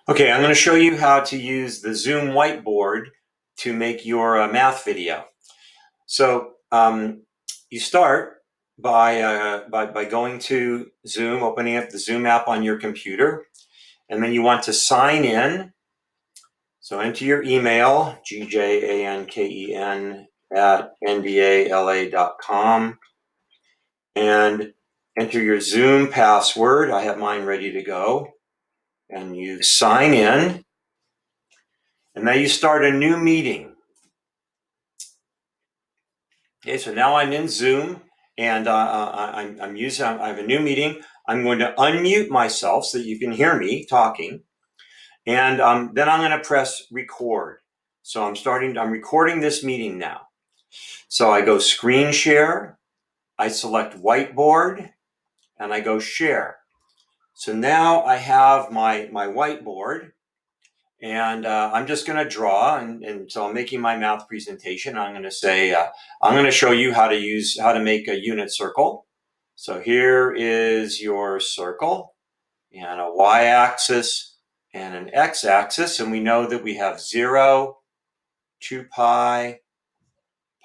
Okay, I'm going to show you how to use the Zoom whiteboard to make your math video. So you start by going to Zoom, opening up the Zoom app on your computer, and then you want to sign in. So enter your email, gjanken@nbala.com, and enter your Zoom password. I have mine ready to go. And you sign in. And now you start a new meeting. Okay, so now I'm in Zoom, and I have a new meeting. I'm going to unmute myself so that you can hear me talking, and then I'm going to press record. So I'm recording this meeting now. So I go screen share, I select whiteboard, and I go share. So now I have my whiteboard. And I'm just going to draw, and so I'm making my math presentation. I'm going to say, I'm going to show you how to make a unit circle. So here is your circle, and a y-axis and an x-axis, and we know that we have 0, 2 pi,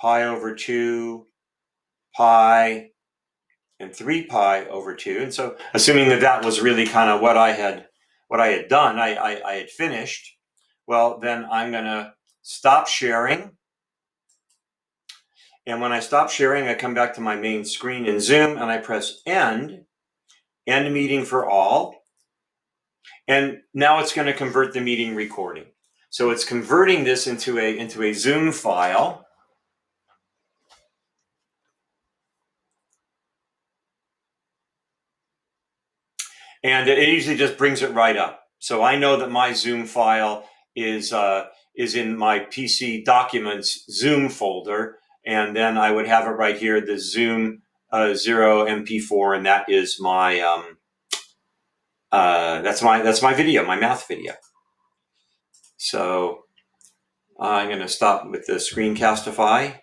pi over 2, pi, and 3 pi over 2. And so assuming that was really kind of what I had done, I had finished. Well, then I'm going to stop sharing. And when I stop sharing, I come back to my main screen in Zoom and I press end meeting for all. And now it's going to convert the meeting recording. So it's converting this into a Zoom file. And it usually just brings it right up. So I know that my Zoom file is in my PC Documents Zoom folder, and then I would have it right here, the Zoom 0 MP4, and that is my that's my video, my math video. So I'm going to stop with the Screencastify.